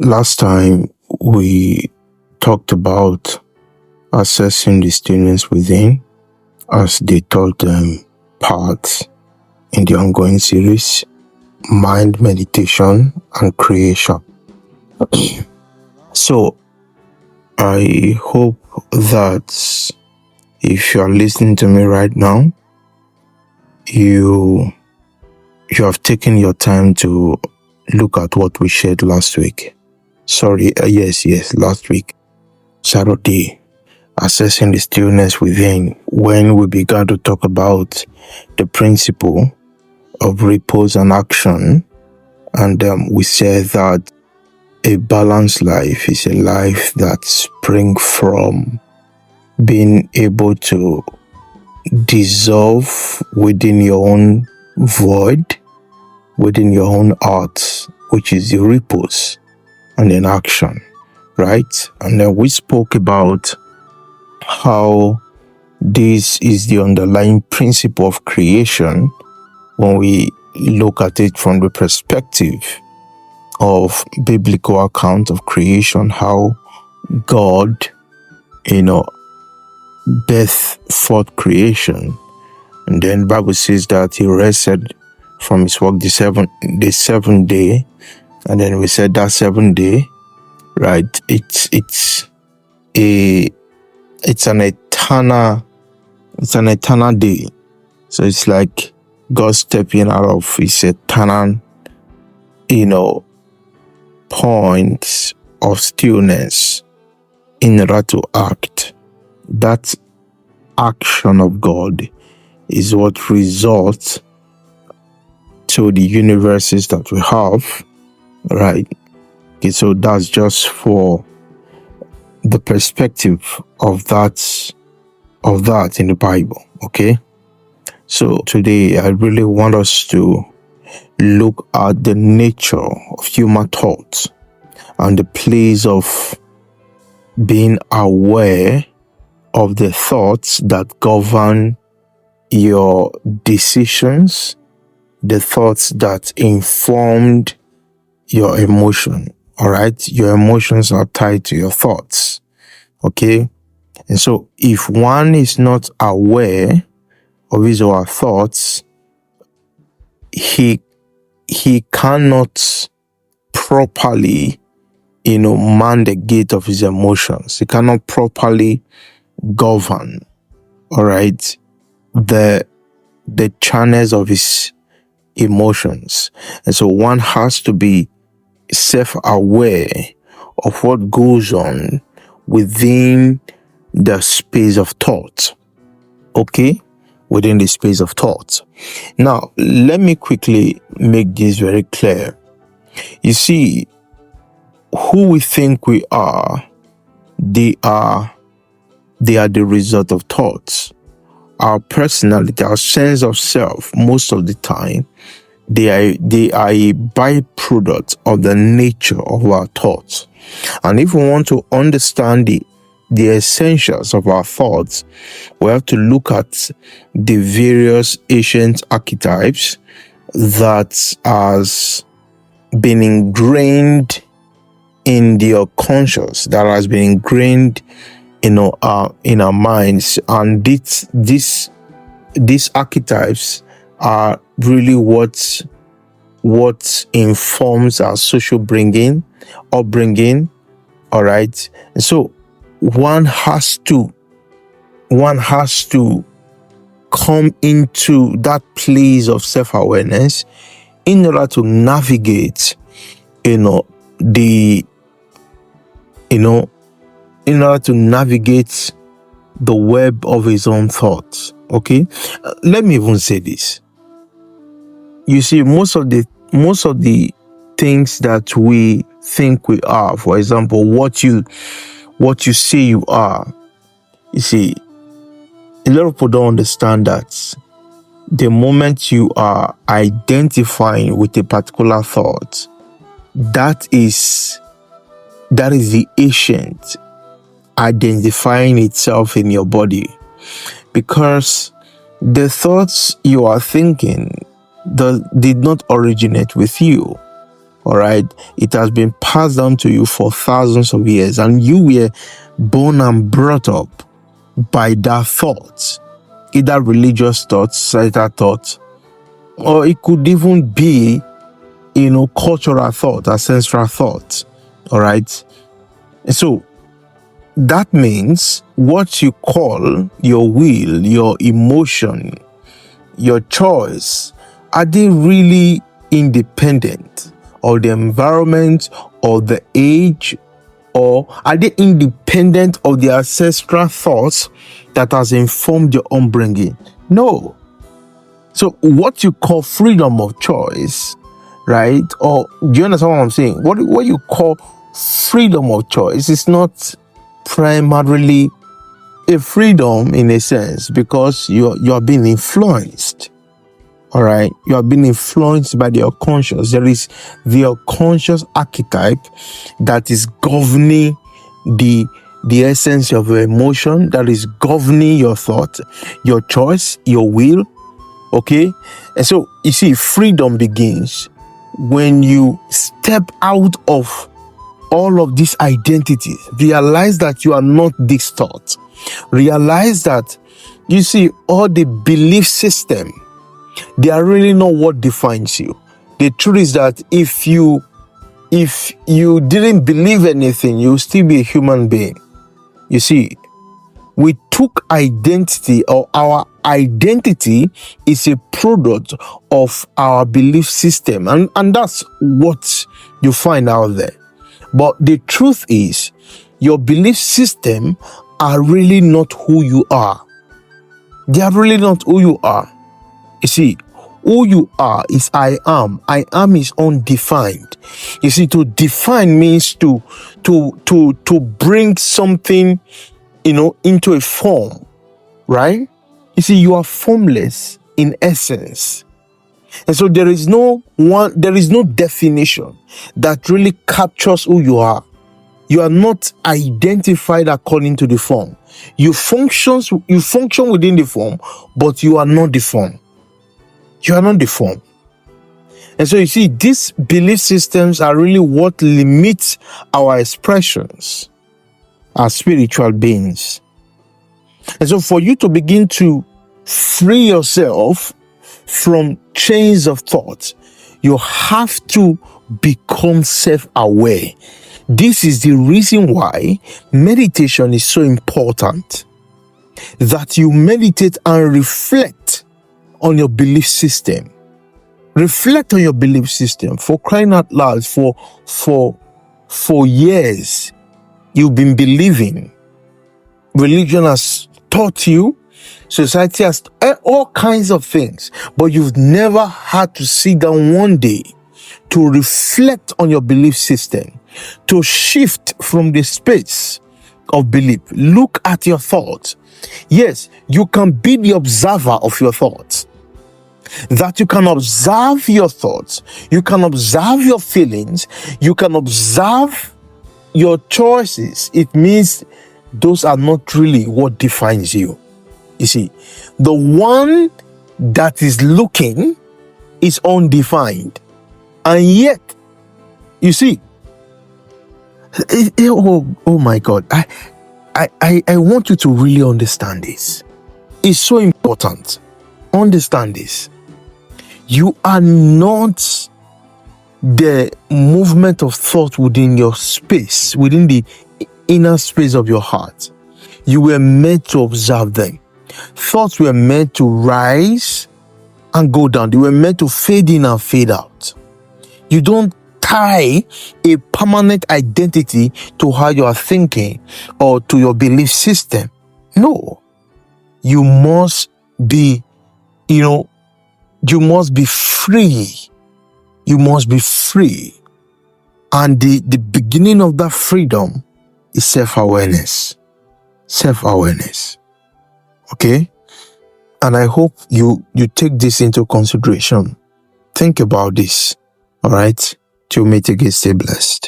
Last time we talked about assessing the stillness within as the third part in the ongoing series, mind meditation and creation. So I hope that if you are listening to me right now, you have taken your time to look at what we shared last week. Last week, Saturday, assessing the stillness within, when we began to talk about the principle of repose and action. And we said that a balanced life is a life that springs from being able to dissolve within your own void, within your own heart, which is the repose, and then action, right? And then we spoke about how this is the underlying principle of creation when we look at it from the perspective of biblical account of creation, how God, birthed forth creation. And then the Bible says that he rested from his work the seventh day. And then we said that seventh day, right? It's an eternal day. So it's like God stepping out of his eternal, point of stillness in order to act. That action of God is what results to the universes that we have, right? Okay, so that's just for the perspective of that in the Bible, okay? So today I really want us to look at the nature of human thoughts and the place of being aware of the thoughts that govern your decisions, the thoughts that informed your emotion. All right, your emotions are tied to your thoughts, okay? And so if one is not aware of his or her thoughts, he cannot properly, man the gate of his emotions. He cannot properly govern, all right, the channels of his emotions. And so one has to be self-aware of what goes on within the space of thought, okay? Within the space of thought. Now, let me quickly make this very clear. You see, who we think we are, they are the result of thoughts. Our personality, our sense of self, most of the time, they are a byproduct of the nature of our thoughts. And if we want to understand the essentials of our thoughts, we have to look at the various ancient archetypes that has been ingrained in the unconscious, that has been ingrained in our minds. And these archetypes are really what informs our social upbringing, all right? And so one has to come into that place of self-awareness in order to navigate, in order to navigate the web of his own thoughts, okay? Let me even say this. You see, most of the things that we think we are, for example, what you say you are, you see, a lot of people don't understand that the moment you are identifying with a particular thought, that is the agent identifying itself in your body, because the thoughts you are thinking did not originate with you, All right. It has been passed down to you for thousands of years, and you were born and brought up by that thought, either religious thought, societal thought, or it could even be, cultural thought, ancestral thought. All right. And so that means what you call your will, your emotion, your choice, are they really independent of the environment or the age, or are they independent of the ancestral thoughts that has informed your upbringing? No. So what you call freedom of choice, right? Or do you understand what I'm saying? What you call freedom of choice is not primarily a freedom in a sense, because you are being influenced. All right, you are being influenced by the unconscious. There is the unconscious archetype that is governing the essence of your emotion, that is governing your thought, your choice, your will. Okay, and so you see, freedom begins when you step out of all of these identities. Realize that you are not this thought. Realize that, you see, all the belief system, they are really not what defines you. The truth is that if you didn't believe anything, you'll still be a human being. You see, we took identity, or our identity is a product of our belief system, and that's what you find out there. But the truth is, your belief system are really not who you are. They are really not who you are. You see, who you are is I am. I am is undefined. You see, to define means to bring something, into a form, right? You see, you are formless in essence. And so there is no definition that really captures who you are. You are not identified according to the form. You function within the form, but you are not the form. You are not the form. And so you see, these belief systems are really what limits our expressions as spiritual beings. And so for you to begin to free yourself from chains of thought, you have to become self-aware. This is the reason why meditation is so important. That you meditate and reflect on your belief system. Reflect on your belief system. For crying out loud, for years you've been believing. Religion has taught you, society has all kinds of things, but you've never had to sit down one day to reflect on your belief system, to shift from the space of belief. Look at your thoughts. Yes, you can be the observer of your thoughts. That you can observe your thoughts, you can observe your feelings, you can observe your choices. It means those are not really what defines you. You see, the one that is looking is undefined. And yet, you see, oh my God, I want you to really understand this. It's so important. Understand this. You are not the movement of thought within your space, within the inner space of your heart. You were meant to observe them. Thoughts were meant to rise and go down. They were meant to fade in and fade out. You don't tie a permanent identity to how you are thinking or to your belief system. No. You must be, you must be free. You must be free. And the beginning of that freedom is self-awareness. Self-awareness. Okay? And I hope you take this into consideration. Think about this. All right? Till we meet again, stay blessed.